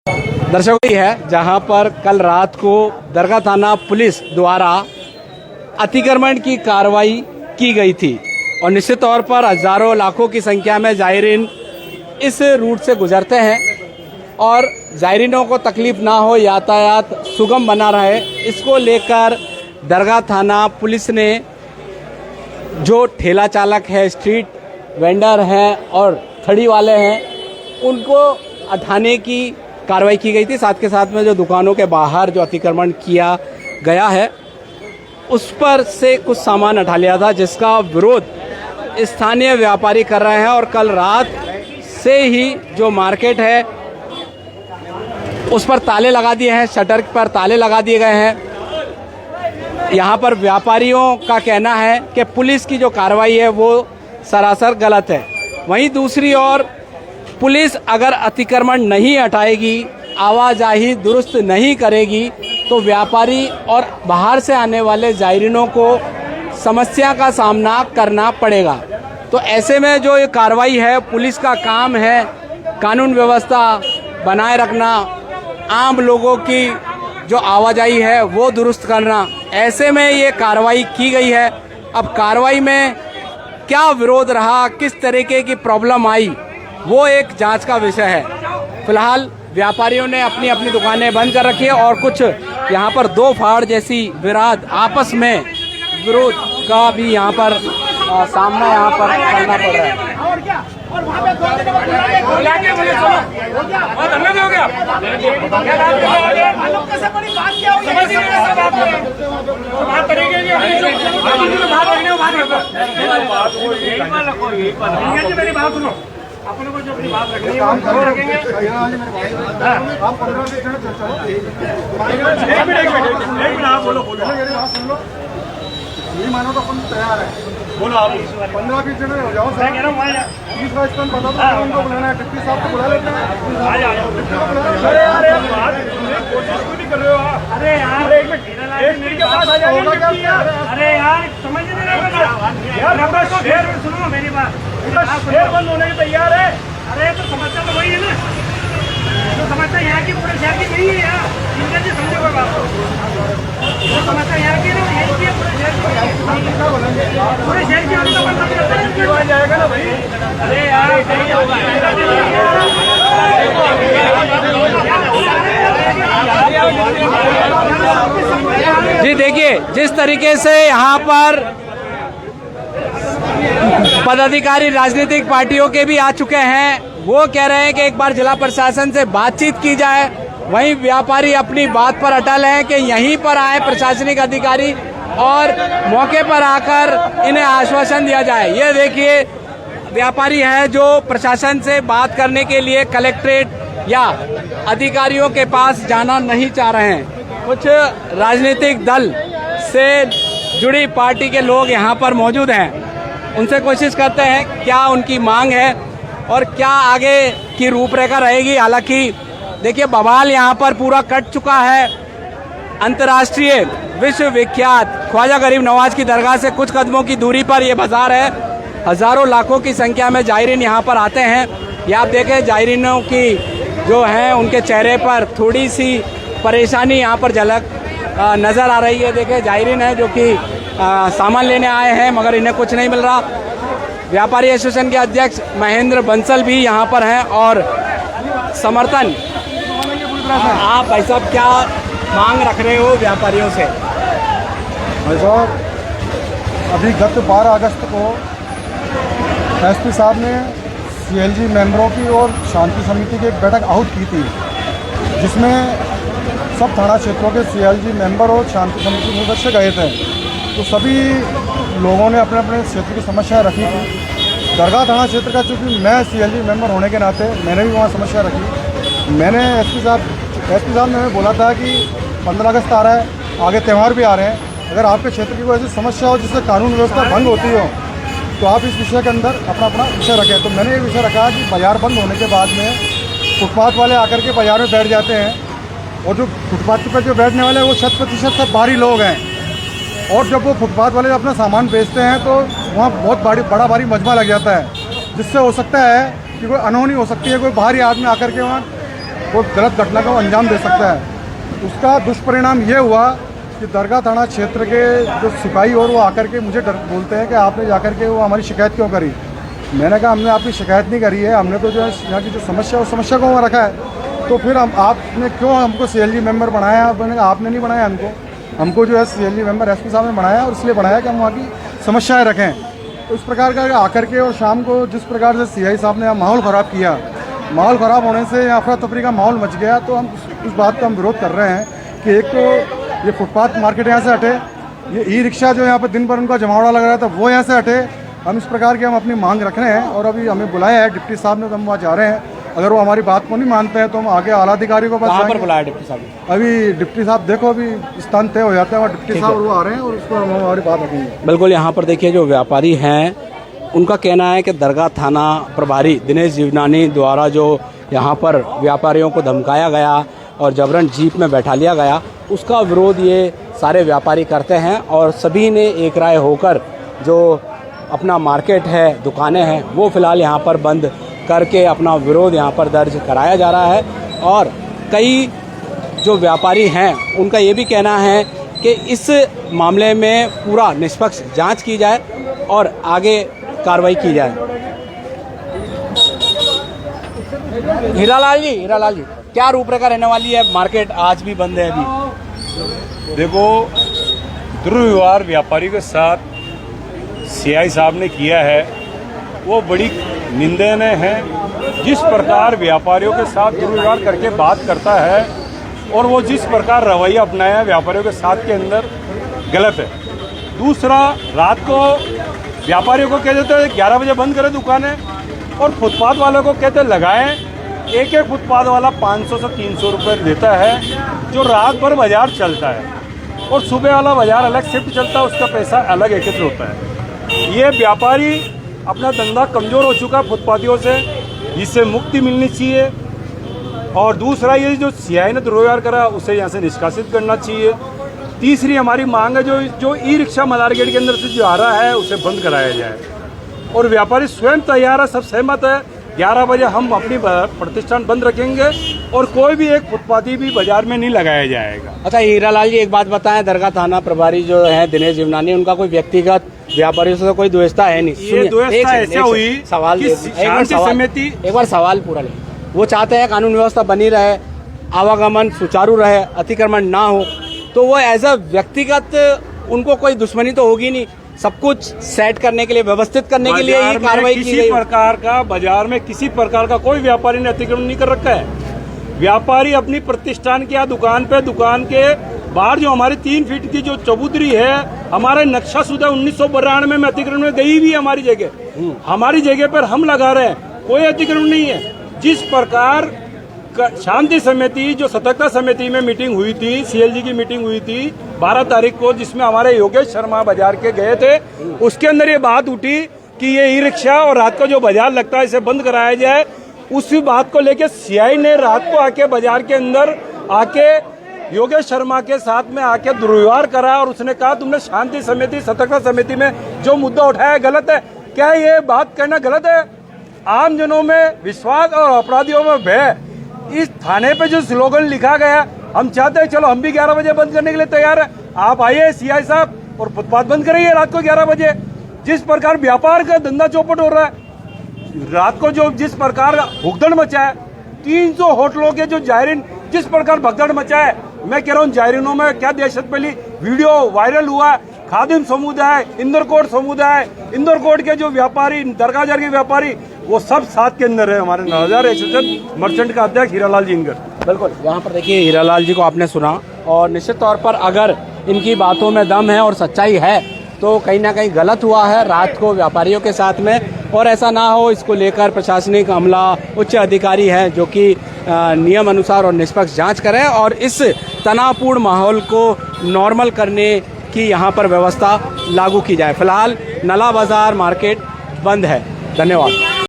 दर्शकों ये है जहां पर कल रात को दरगाह थाना पुलिस द्वारा अतिक्रमण की कार्रवाई की गई थी और निश्चित तौर पर हजारों लाखों की संख्या में जायरीन इस रूट से गुजरते हैं और जायरीनों को तकलीफ ना हो, यातायात सुगम बना रहे, इसको लेकर दरगाह थाना पुलिस ने जो ठेला चालक है, स्ट्रीट वेंडर हैं और थड़ी वाले हैं, उनको हटाने की कार्रवाई की गई थी। साथ के साथ में जो दुकानों के बाहर जो अतिक्रमण किया गया है उस पर से कुछ सामान हटा लिया था, जिसका विरोध स्थानीय व्यापारी कर रहे हैं और कल रात से ही जो मार्केट है उस पर ताले लगा दिए हैं, शटर पर ताले लगा दिए गए हैं। यहाँ पर व्यापारियों का कहना है कि पुलिस की जो कार्रवाई है वो सरासर गलत है। वहीं दूसरी ओर पुलिस अगर अतिक्रमण नहीं हटाएगी, आवाजाही दुरुस्त नहीं करेगी तो व्यापारी और बाहर से आने वाले जायरीनों को समस्या का सामना करना पड़ेगा। तो ऐसे में जो ये कार्रवाई है, पुलिस का काम है कानून व्यवस्था बनाए रखना, आम लोगों की जो आवाजाही है वो दुरुस्त करना। ऐसे में ये कार्रवाई की गई है। अब कार्रवाई में क्या विरोध रहा, किस तरीके की प्रॉब्लम आई, वो एक जांच का विषय है। फिलहाल व्यापारियों ने अपनी अपनी दुकानें बंद कर रखी है और कुछ यहाँ पर दो फाड़ जैसी विराद आपस में विरोध का भी यहाँ पर सामना यहाँ पर करना पड़ रहा है। अपने को जो अपनी बात रखनी है वो रखेंगे। आप 15 मिनट आप बोलो मेरी बात सुन लो। यही मानो तो अपन तैयार है, बोलो आप 15-20 जने हो जाओ। मैं कह रहा हूँ 30 का स्थान बता दो, उनको बुलाना है, डिप्टी साहब को बुला लेते हैं। कोशिश क्यों नहीं कर रहे हो आप? अरे यार एक मिनट के पास आ जाएंगे। अरे यार समझ नहीं रहे यार, सुनो मेरी बात, शेर बंद होने के तैयार है। अरे तो समस्या तो वही है ना, तो समस्या यहाँ की पूरे शहर की नहीं है यार, इनका जी समझो कोई बात। तो समस्या यहाँ की ना, यही की पूरे शहर की हम तो बंद करते हैं जाएगा ना भाई। अरे यार जी देखिए, जिस तरीके से यहाँ पर पदाधिकारी राजनीतिक पार्टियों के भी आ चुके हैं, वो कह रहे हैं कि एक बार जिला प्रशासन से बातचीत की जाए। वहीं व्यापारी अपनी बात पर अटल हैं कि यहीं पर आए प्रशासनिक अधिकारी और मौके पर आकर इन्हें आश्वासन दिया जाए। ये देखिए व्यापारी है जो प्रशासन से बात करने के लिए कलेक्ट्रेट या अधिकारियों के पास जाना नहीं चाह रहे हैं। कुछ राजनीतिक दल से जुड़ी पार्टी के लोग यहाँ पर मौजूद हैं, उनसे कोशिश करते हैं क्या उनकी मांग है और क्या आगे की रूपरेखा रहेगी। हालांकि देखिए बवाल यहाँ पर पूरा कट चुका है। अंतर्राष्ट्रीय विश्वविख्यात ख्वाजा गरीब नवाज की दरगाह से कुछ कदमों की दूरी पर ये बाजार है। हजारों लाखों की संख्या में जायरीन यहाँ पर आते हैं। ये आप देखें जायरीनों की जो हैं उनके चेहरे पर थोड़ी सी परेशानी यहाँ पर झलक नज़र आ रही है। देखें जायरीन है जो कि सामान लेने आए हैं मगर इन्हें कुछ नहीं मिल रहा। व्यापारी एसोसिएशन के अध्यक्ष महेंद्र बंसल भी यहाँ पर हैं और समर्थन। आप भाई साहब क्या मांग रख रहे हो व्यापारियों से? भाई साहब अभी गत 12 अगस्त को एसपी साहब ने सीएलजी मेंबरों की और शांति समिति की एक बैठक आहूत की थी, जिसमें सब थाना क्षेत्रों के सीएलजी मेंबर और शांति समिति के सदस्य गए थे। तो सभी लोगों ने अपने अपने क्षेत्र की समस्याएं रखी थी। दरगाह थाना क्षेत्र का चूँकि मैं सीएलजी मेंबर होने के नाते मैंने भी वहाँ समस्या रखी। मैंने एसपी साहब ने बोला था कि 15 अगस्त आ रहा है, आगे त्यौहार भी आ रहे हैं, अगर आपके क्षेत्र की कोई ऐसी समस्या हो जिससे कानून व्यवस्था भंग होती हो तो आप इस विषय के अंदर अपना अपना विषय रखें। तो मैंने ये विषय रखा कि बाजार बंद होने के बाद में फुटपाथ वाले आकर के बाजार में बैठ जाते हैं और जो फुटपाथ पर जो बैठने वाले हैं वो 100% सब बाहरी लोग हैं। और जब वो फुटपाथ वाले अपना सामान बेचते हैं तो वहाँ बहुत बड़ा भारी मजमा लग जाता है, जिससे हो सकता है कि कोई अनहोनी हो सकती है, कोई बाहरी आदमी आकर के वहाँ कोई गलत घटना को अंजाम दे सकता है। उसका दुष्परिणाम ये हुआ कि दरगाह थाना क्षेत्र के जो सिपाही और वो आकर के मुझे बोलते हैं कि आपने जाकर के वो हमारी शिकायत क्यों करी। मैंने कहा हमने आपकी शिकायत नहीं करी है, हमने तो जो है यहाँ की जो समस्या है उस समस्या को वहाँ रखा है। तो फिर आपने क्यों हमको CLG मेंबर बनाया? मैंने कहा आपने नहीं बनाया हमको जो है CLG मेंबर SP साहब ने बनाया, और इसलिए बनाया कि हम वहाँ की समस्याएँ रखें। तो इस प्रकार का आकर के और शाम को जिस प्रकार से CI साहब ने माहौल ख़राब किया, माहौल ख़राब होने से अफरा तफरी का माहौल मच गया। तो हम उस बात का हम विरोध कर रहे हैं कि एक तो ये फुटपाथ मार्केट यहाँ से हटे, ये ई-रिक्शा जो यहाँ पर दिन भर उनका जमावड़ा लग रहा था वो यहाँ से हटे। हम इस प्रकार की हम अपनी मांग रख रहे हैं, और अभी हमें बुलाया है डिप्टी साहब ने, तो हम वहाँ जा रहे हैं। अगर वो हमारी बात को नहीं मानते हैं तो हम आगे आला अधिकारी को पास जाएंगे। बुलाया डिप्टी साहब? अभी डिप्टी साहब देखो अभी स्थान तय हो जाता है, वहाँ डिप्टी साहब वो आ रहे हैं और उसको हम हमारी बात रखेंगे। बिल्कुल। यहाँ पर देखिए जो व्यापारी हैं उनका कहना है कि दरगाह थाना प्रभारी दिनेश जीवनानी द्वारा जो यहाँ पर व्यापारियों को धमकाया गया और जबरन जीप में बैठा लिया गया, उसका विरोध ये सारे व्यापारी करते हैं। और सभी ने एक राय होकर जो अपना मार्केट है, दुकानें हैं, वो फ़िलहाल यहाँ पर बंद करके अपना विरोध यहाँ पर दर्ज कराया जा रहा है। और कई जो व्यापारी हैं उनका ये भी कहना है कि इस मामले में पूरा निष्पक्ष जांच की जाए और आगे कार्रवाई की जाए। हीरालाल जी, क्या रूपरेखा रहने वाली है? मार्केट आज भी बंद है। अभी देखो, दुर्व्यवहार व्यापारी के साथ CI साहब ने किया है वो बड़ी निंदनीय है। जिस प्रकार व्यापारियों के साथ दुर्व्यवहार करके बात करता है और वो जिस प्रकार रवैया अपनाया है व्यापारियों के साथ के अंदर गलत है। दूसरा, रात को व्यापारियों को कह देते हैं 11 बजे बंद करें दुकानें, और फुटपाथ वालों को कहते लगाएं। एक फुटपाथ वाला 500 से 300 रुपये देता है जो रात भर बाजार चलता है, और सुबह वाला बाजार अलग शिफ्ट चलता है, उसका पैसा अलग एकत्र होता है। ये व्यापारी अपना धंधा कमज़ोर हो चुका फुटपाथियों से, जिससे मुक्ति मिलनी चाहिए। और दूसरा, ये जो CI ने दुर्व्यवहार करा उसे यहाँ से निष्कासित करना चाहिए। तीसरी हमारी मांग है जो ई-रिक्शा मदार गेट के अंदर से जो आ रहा है उसे बंद कराया जाए, और व्यापारी स्वयं तैयार है, सब सहमत है। 11 बजे हम अपनी प्रतिष्ठान बंद रखेंगे और कोई भी एक फुटपाथी भी बाजार में नहीं लगाया जाएगा। अच्छा हीरालाल जी, एक बात बताएं, दरगाह थाना प्रभारी जो है दिनेश जीवनानी, उनका कोई व्यक्तिगत व्यापारियों से कोई द्वेषता है नहीं? ये द्वेषता ऐसे हुई सवाल, शांति समिति, एक बार सवाल पूरा ले। वो चाहते हैं कानून व्यवस्था बनी रहे, आवागमन सुचारू रहे, अतिक्रमण ना हो, तो वो एज अ व्यक्तिगत उनको कोई दुश्मनी तो होगी नहीं। सब कुछ सेट करने के लिए, व्यवस्थित करने के लिए ही कार्रवाई की गई। प्रकार का बाजार में किसी प्रकार का कोई व्यापारी ने अतिक्रमण नहीं कर रखा है। व्यापारी अपनी प्रतिष्ठान की दुकान के बाहर जो हमारी 3 फीट की जो चबूतरी है, हमारे नक्शा शुदा 1992 में अतिक्रमण में गई हुई है हमारी जगह पर हम लगा रहे हैं, कोई अतिक्रमण नहीं है। जिस प्रकार शांति समिति जो सतर्कता समिति में मीटिंग हुई थी, CLG की मीटिंग हुई थी 12 तारीख को, जिसमें हमारे योगेश शर्मा बाजार के गए थे, उसके अंदर ये बात उठी कि ये ई-रिक्शा और रात को जो बाजार लगता है इसे बंद कराया जाए। उसी बात को लेकर CI ने रात को आके बाजार के अंदर आके योगेश शर्मा के साथ में आके दुर्व्यवहार करा, और उसने कहा तुमने शांति समिति सतर्कता समिति में जो मुद्दा उठाया गलत है। क्या ये बात करना गलत है? आम जनों में विश्वास और अपराधियों में भय, इस थाने पे जो स्लोगन लिखा गया, हम चाहते हैं चलो हम भी 11 बजे बंद करने के लिए तैयार है। आप आइए CI साहब और फुटपाथ बंद करिए रात को 11 बजे। जिस प्रकार व्यापार का धंधा चौपट हो रहा है, रात को जो जिस प्रकार भुगदड़ मचा है, 300 होटलों के जो जायरीन जिस प्रकार भगदड़ मचा है, मैं कह रहा हूँ जायरीनों में क्या दहशत फैली। वीडियो वायरल हुआ है। खादिम समुदाय, इंदरकोट समुदाय, इंदरकोट के जो व्यापारी, दरगाह के व्यापारी, वो सब साथ के अंदर है। हमारे नौजार एसोसिएशन मर्चेंट का अध्यक्ष हीरालाल जी इंगर। बिल्कुल, यहाँ पर देखिए हीरालाल जी को आपने सुना, और निश्चित तौर पर अगर इनकी बातों में दम है और सच्चाई है तो कहीं ना कहीं गलत हुआ है रात को व्यापारियों के साथ में, और ऐसा ना हो इसको लेकर प्रशासनिक अमला, उच्च अधिकारी है जो कि नियम अनुसार और निष्पक्ष जांच करें और इस तनावपूर्ण माहौल को नॉर्मल करने की यहाँ पर व्यवस्था लागू की जाए। फिलहाल नला बाजार मार्केट बंद है। धन्यवाद।